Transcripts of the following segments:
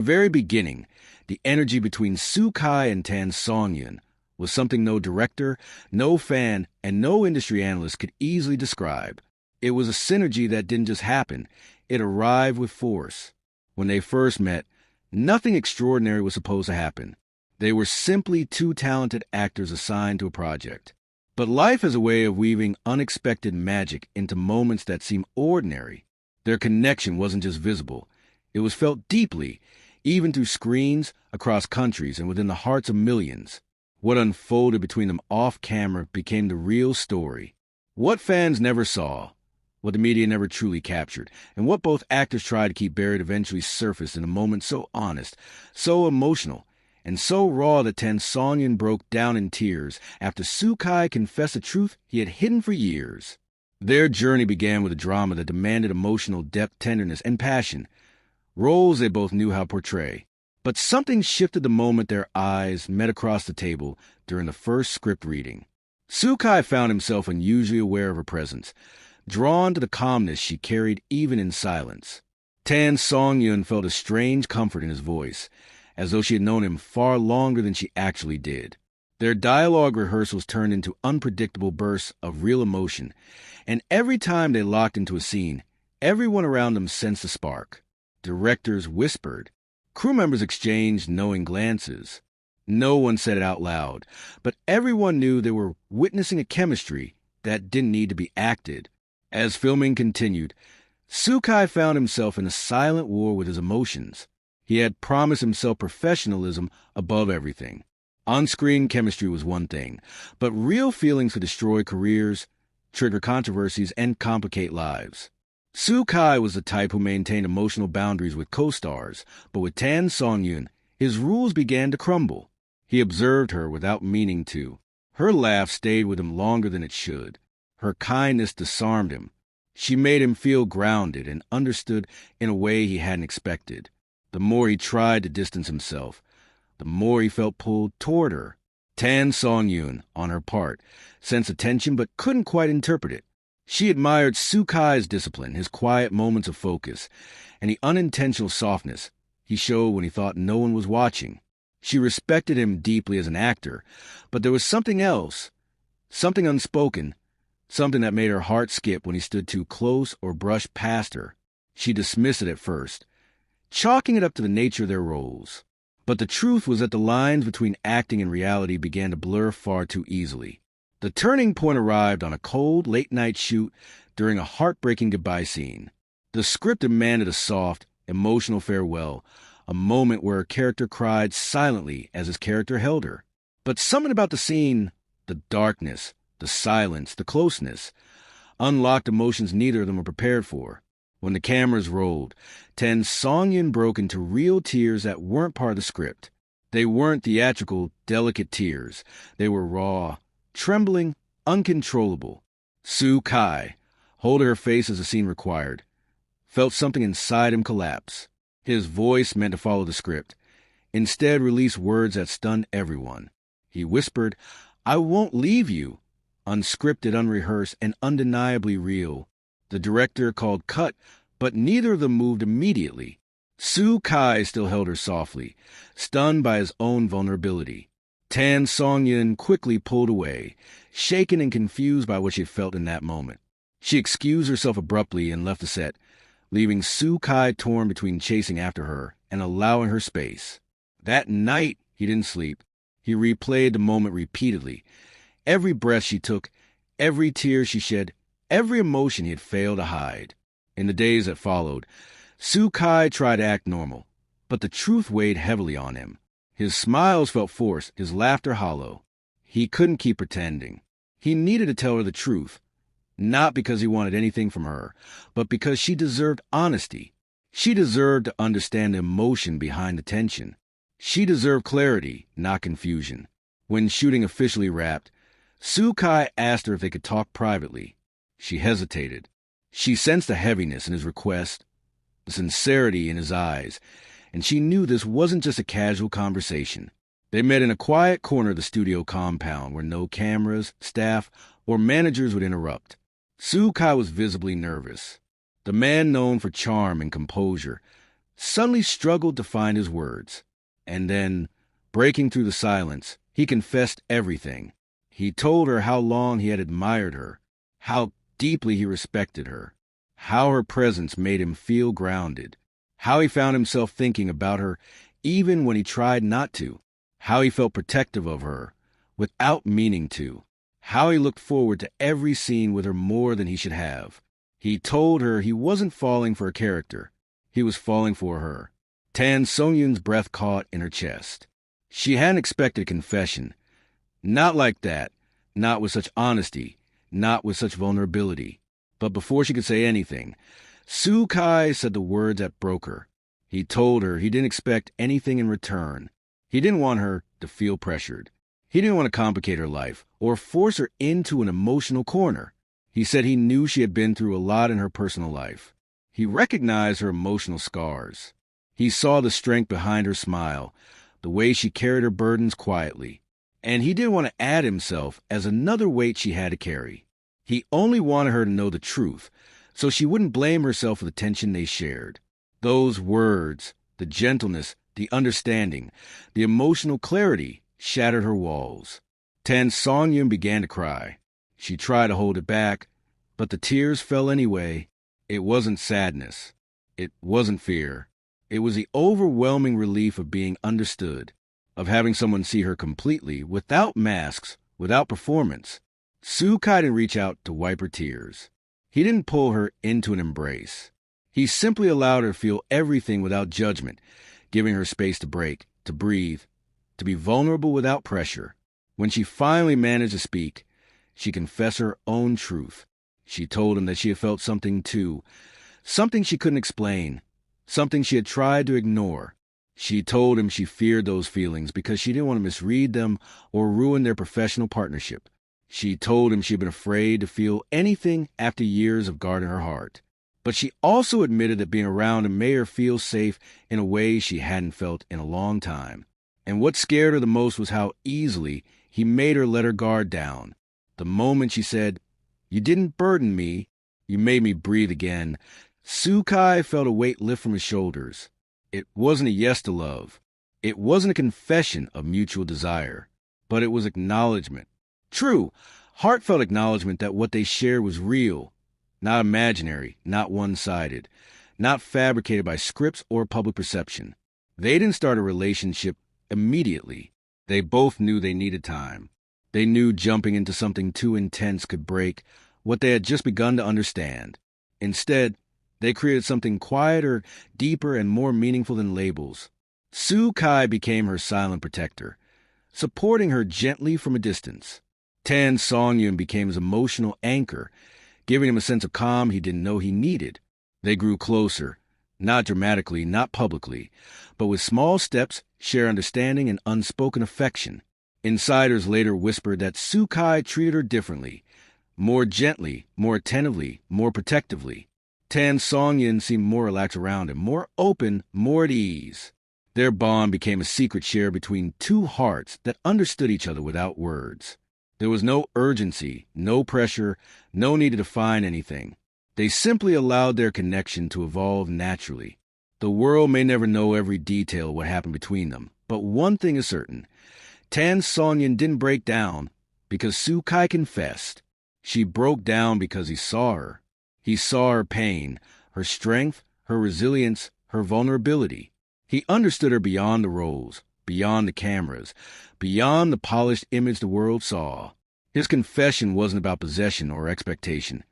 The very beginning, the energy between Kai and Tan Songyun was something no director, no fan, and no industry analyst could easily describe. It was a synergy that didn't just happen, it arrived with force. When they first met, nothing extraordinary was supposed to happen. They were simply two talented actors assigned to a project. But life has a way of weaving unexpected magic into moments that seem ordinary. Their connection wasn't just visible, it was felt deeply, even through screens, across countries, and within the hearts of millions. What unfolded between them off-camera became the real story. What fans never saw, what the media never truly captured, and what both actors tried to keep buried eventually surfaced in a moment so honest, so emotional, and so raw that Tan Songyun broke down in tears after Kai confessed the truth he had hidden for years. Their journey began with a drama that demanded emotional depth, tenderness, and passion, roles they both knew how to portray. But something shifted the moment their eyes met across the table during the first script reading. Kai found himself unusually aware of her presence, drawn to the calmness she carried even in silence. Tan Songyun felt a strange comfort in his voice, as though she had known him far longer than she actually did. Their dialogue rehearsals turned into unpredictable bursts of real emotion, and every time they locked into a scene, everyone around them sensed a spark. Directors whispered. Crew members exchanged knowing glances. No one said it out loud, but everyone knew they were witnessing a chemistry that didn't need to be acted. As filming continued, Kai found himself in a silent war with his emotions. He had promised himself professionalism above everything. On-screen chemistry was one thing, but real feelings could destroy careers, trigger controversies, and complicate lives. Kai was the type who maintained emotional boundaries with co-stars, but with Tan Songyun, his rules began to crumble. He observed her without meaning to. Her laugh stayed with him longer than it should. Her kindness disarmed him. She made him feel grounded and understood in a way he hadn't expected. The more he tried to distance himself, the more he felt pulled toward her. Tan Songyun, on her part, sensed attention but couldn't quite interpret it. She admired Kai's discipline, his quiet moments of focus, and the unintentional softness he showed when he thought no one was watching. She respected him deeply as an actor, but there was something else, something unspoken, something that made her heart skip when he stood too close or brushed past her. She dismissed it at first, chalking it up to the nature of their roles. But the truth was that the lines between acting and reality began to blur far too easily. The turning point arrived on a cold, late-night shoot during a heartbreaking goodbye scene. The script demanded a soft, emotional farewell, a moment where a character cried silently as his character held her. But something about the scene, the darkness, the silence, the closeness, unlocked emotions neither of them were prepared for. When the cameras rolled, Tan Songyun broke into real tears that weren't part of the script. They weren't theatrical, delicate tears. They were raw, trembling, uncontrollable. Kai, holding her face as the scene required, felt something inside him collapse. His voice, meant to follow the script, instead released words that stunned everyone. He whispered, "I won't leave you," unscripted, unrehearsed, and undeniably real. The director called cut, but neither of them moved immediately. Kai still held her softly, stunned by his own vulnerability. Tan Songyun quickly pulled away, shaken and confused by what she had felt in that moment. She excused herself abruptly and left the set, leaving Kai torn between chasing after her and allowing her space. That night, he didn't sleep. He replayed the moment repeatedly. Every breath she took, every tear she shed, every emotion he had failed to hide. In the days that followed, Kai tried to act normal, but the truth weighed heavily on him. His smiles felt forced, his laughter hollow. He couldn't keep pretending. He needed to tell her the truth, not because he wanted anything from her, but because she deserved honesty. She deserved to understand the emotion behind the tension. She deserved clarity, not confusion. When shooting officially wrapped, Kai asked her if they could talk privately. She hesitated. She sensed the heaviness in his request, the sincerity in his eyes, and she knew this wasn't just a casual conversation. They met in a quiet corner of the studio compound where no cameras, staff, or managers would interrupt. Kai was visibly nervous. The man known for charm and composure suddenly struggled to find his words. And then, breaking through the silence, he confessed everything. He told her how long he had admired her, how deeply he respected her, how her presence made him feel grounded, how he found himself thinking about her even when he tried not to, how he felt protective of her without meaning to, how he looked forward to every scene with her more than he should have. He told her he wasn't falling for a character. He was falling for her. Tan Songyun's breath caught in her chest. She hadn't expected a confession. Not like that. Not with such honesty. Not with such vulnerability. But before she could say anything, Sukai said the words that broke her. He told her he didn't expect anything in return. He didn't want her to feel pressured. He didn't want to complicate her life or force her into an emotional corner. He said he knew she had been through a lot in her personal life. He recognized her emotional scars. He saw the strength behind her smile, the way she carried her burdens quietly. And he didn't want to add himself as another weight she had to carry. He only wanted her to know the truth, so she wouldn't blame herself for the tension they shared. Those words, the gentleness, the understanding, the emotional clarity shattered her walls. Tan Songyun began to cry. She tried to hold it back, but the tears fell anyway. It wasn't sadness. It wasn't fear. It was the overwhelming relief of being understood, of having someone see her completely, without masks, without performance. Sukai didn't reach out to wipe her tears. He didn't pull her into an embrace. He simply allowed her to feel everything without judgment, giving her space to break, to breathe, to be vulnerable without pressure. When she finally managed to speak, she confessed her own truth. She told him that she had felt something too, something she couldn't explain, something she had tried to ignore. She told him she feared those feelings because she didn't want to misread them or ruin their professional partnership. She told him she had been afraid to feel anything after years of guarding her heart. But she also admitted that being around him made her feel safe in a way she hadn't felt in a long time. And what scared her the most was how easily he made her let her guard down. The moment she said, "You didn't burden me, you made me breathe again," Sukai felt a weight lift from his shoulders. It wasn't a yes to love. It wasn't a confession of mutual desire. But it was acknowledgement. True, heartfelt acknowledgement that what they shared was real, not imaginary, not one-sided, not fabricated by scripts or public perception. They didn't start a relationship immediately. They both knew they needed time. They knew jumping into something too intense could break what they had just begun to understand. Instead, they created something quieter, deeper, and more meaningful than labels. Sukai became her silent protector, supporting her gently from a distance. Tan Songyun became his emotional anchor, giving him a sense of calm he didn't know he needed. They grew closer, not dramatically, not publicly, but with small steps, shared understanding, and unspoken affection. Insiders later whispered that Sukai treated her differently, more gently, more attentively, more protectively. Tan Songyun seemed more relaxed around him, more open, more at ease. Their bond became a secret shared between two hearts that understood each other without words. There was no urgency, no pressure, no need to define anything. They simply allowed their connection to evolve naturally. The world may never know every detail of what happened between them, but one thing is certain. Tan Songyun didn't break down because Sukai confessed. She broke down because he saw her. He saw her pain, her strength, her resilience, her vulnerability. He understood her beyond the roles, beyond the cameras, beyond the polished image the world saw. His confession wasn't about possession or expectation.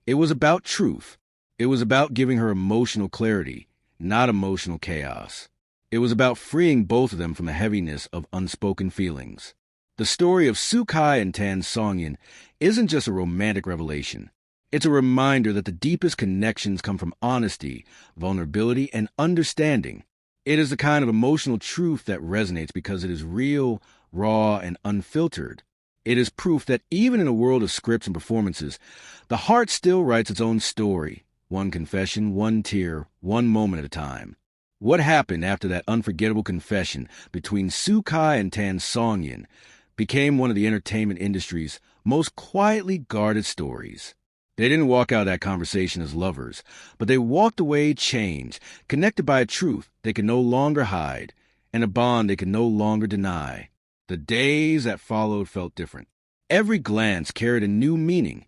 It was about truth. It was about giving her emotional clarity, not emotional chaos. It was about freeing both of them from the heaviness of unspoken feelings. The story of Sukai and Tan Songyun isn't just a romantic revelation. It's a reminder that the deepest connections come from honesty, vulnerability, and understanding. It is the kind of emotional truth that resonates because it is real, raw, and unfiltered. It is proof that even in a world of scripts and performances, the heart still writes its own story, one confession, one tear, one moment at a time. What happened after that unforgettable confession between Sukai and Tan Songyun became one of the entertainment industry's most quietly guarded stories. They didn't walk out of that conversation as lovers, but they walked away changed, connected by a truth they could no longer hide, and a bond they could no longer deny. The days that followed felt different. Every glance carried a new meaning.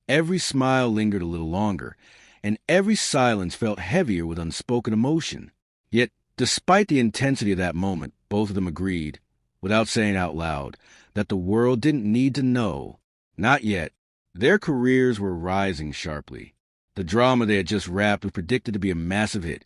Every smile lingered a little longer, and every silence felt heavier with unspoken emotion. Yet, despite the intensity of that moment, both of them agreed, without saying out loud, that the world didn't need to know. Not yet. Their careers were rising sharply. The drama they had just wrapped was predicted to be a massive hit,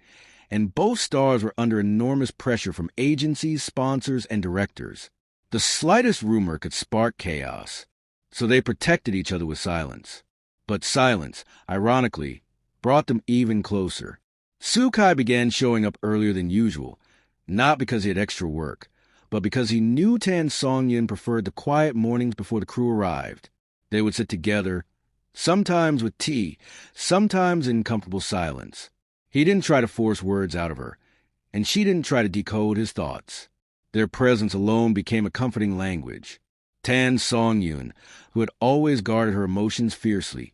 and both stars were under enormous pressure from agencies, sponsors, and directors. The slightest rumor could spark chaos, so they protected each other with silence. But silence, ironically, brought them even closer. Soo-kai began showing up earlier than usual, not because he had extra work, but because he knew Tan Songyun preferred the quiet mornings before the crew arrived. They would sit together, sometimes with tea, sometimes in comfortable silence. He didn't try to force words out of her, and she didn't try to decode his thoughts. Their presence alone became a comforting language. Tan Songyun, who had always guarded her emotions fiercely,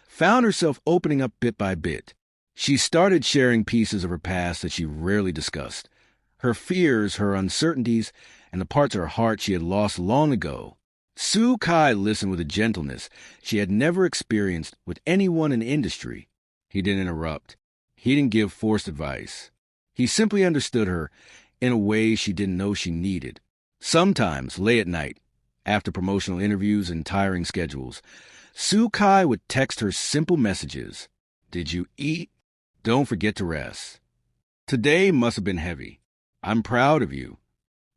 found herself opening up bit by bit. She started sharing pieces of her past that she rarely discussed, her fears, her uncertainties, and the parts of her heart she had lost long ago. Soo-kai listened with a gentleness she had never experienced with anyone in the industry. He didn't interrupt. He didn't give forced advice. He simply understood her in a way she didn't know she needed. Sometimes, late at night, after promotional interviews and tiring schedules, Soo-kai would text her simple messages. Did you eat? Don't forget to rest. Today must have been heavy. I'm proud of you.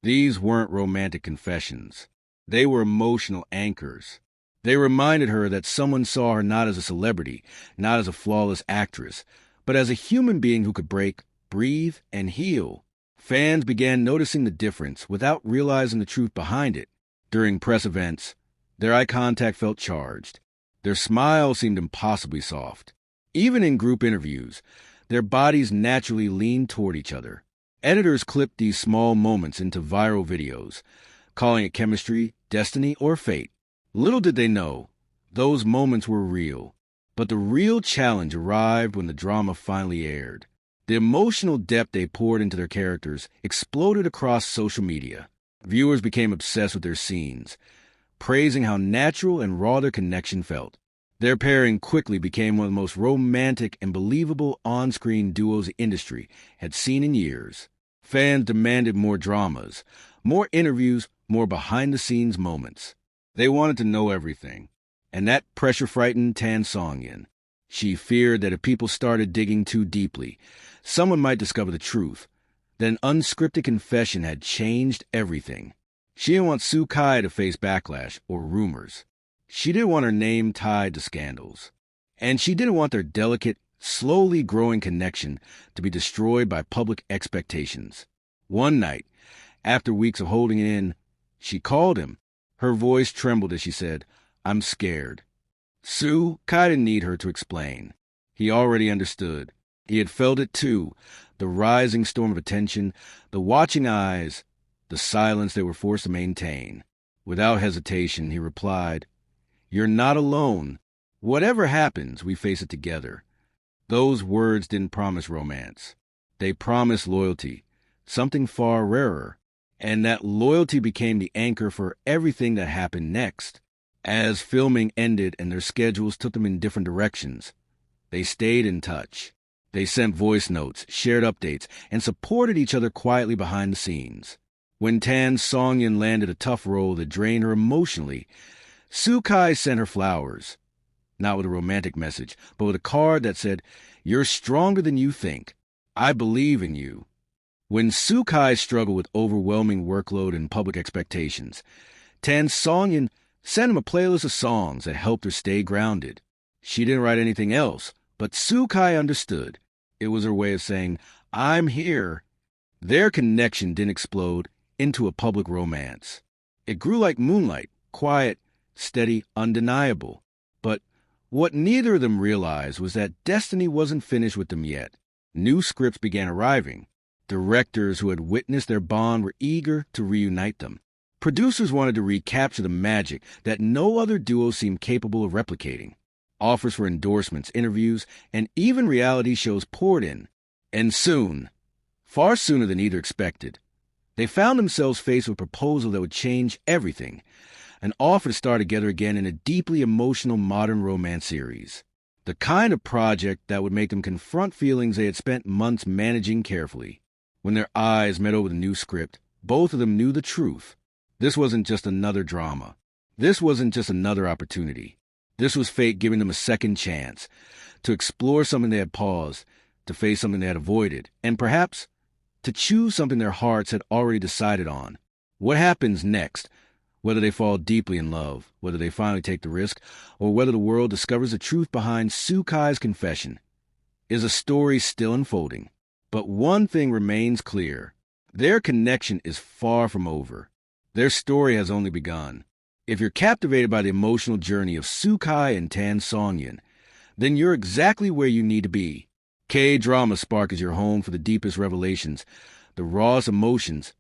These weren't romantic confessions. They were emotional anchors. They reminded her that someone saw her not as a celebrity, not as a flawless actress, but as a human being who could break, breathe, and heal. Fans began noticing the difference without realizing the truth behind it. During press events, their eye contact felt charged. Their smile seemed impossibly soft. Even in group interviews, their bodies naturally leaned toward each other. Editors clipped these small moments into viral videos, calling it chemistry, destiny, or fate. Little did they know, those moments were real. But the real challenge arrived when the drama finally aired. The emotional depth they poured into their characters exploded across social media. Viewers became obsessed with their scenes, praising how natural and raw their connection felt. Their pairing quickly became one of the most romantic and believable on-screen duos the industry had seen in years. Fans demanded more dramas, more interviews, more behind-the-scenes moments. They wanted to know everything, and that pressure frightened Tan Songyun. She feared that if people started digging too deeply, someone might discover the truth, that an unscripted confession had changed everything. She didn't want Soo-kai to face backlash or rumors. She didn't want her name tied to scandals. And she didn't want their delicate, slowly growing connection to be destroyed by public expectations. One night, after weeks of holding it in, she called him. Her voice trembled as she said, "I'm scared." Soo-kai didn't need her to explain. He already understood. He had felt it too, the rising storm of attention, the watching eyes, the silence they were forced to maintain. Without hesitation, he replied, "You're not alone. Whatever happens, we face it together." Those words didn't promise romance. They promised loyalty, something far rarer. And that loyalty became the anchor for everything that happened next. As filming ended and their schedules took them in different directions, they stayed in touch. They sent voice notes, shared updates, and supported each other quietly behind the scenes. When Tan Songyun landed a tough role that drained her emotionally, Soo-kai sent her flowers. Not with a romantic message, but with a card that said, "You're stronger than you think. I believe in you." When Soo-kai struggled with overwhelming workload and public expectations, Tan Songyun sent him a playlist of songs that helped her stay grounded. She didn't write anything else, but Soo-kai understood. It was her way of saying, "I'm here." Their connection didn't explode into a public romance. It grew like moonlight, quiet, steady, undeniable. But what neither of them realized was that destiny wasn't finished with them yet. New scripts began arriving. Directors who had witnessed their bond were eager to reunite them. Producers wanted to recapture the magic that no other duo seemed capable of replicating. Offers for endorsements, interviews, and even reality shows poured in. And soon, far sooner than either expected, they found themselves faced with a proposal that would change everything. An offer to star together again in a deeply emotional modern romance series. The kind of project that would make them confront feelings they had spent months managing carefully. When their eyes met over the new script, both of them knew the truth. This wasn't just another drama. This wasn't just another opportunity. This was fate giving them a second chance to explore something they had paused, to face something they had avoided, and perhaps to choose something their hearts had already decided on. What happens next? Whether they fall deeply in love, whether they finally take the risk, or whether the world discovers the truth behind Soo-kai's confession, is a story still unfolding. But one thing remains clear. Their connection is far from over. Their story has only begun. If you're captivated by the emotional journey of Soo-kai and Tan Songyun, then you're exactly where you need to be. K-Drama Spark is your home for the deepest revelations, the rawest emotions,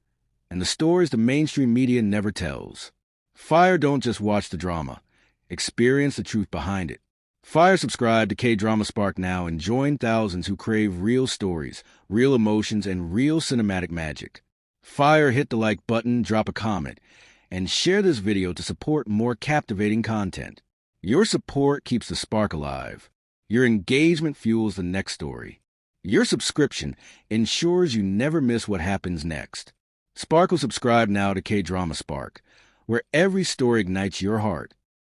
and the stories the mainstream media never tells. Fire don't just watch the drama. Experience the truth behind it. Fire subscribe to K-Drama Spark now and join thousands who crave real stories, real emotions, and real cinematic magic. Fire hit the like button, drop a comment, and share this video to support more captivating content. Your support keeps the spark alive. Your engagement fuels the next story. Your subscription ensures you never miss what happens next. Sparkle subscribe now to K-Drama Spark, where every story ignites your heart.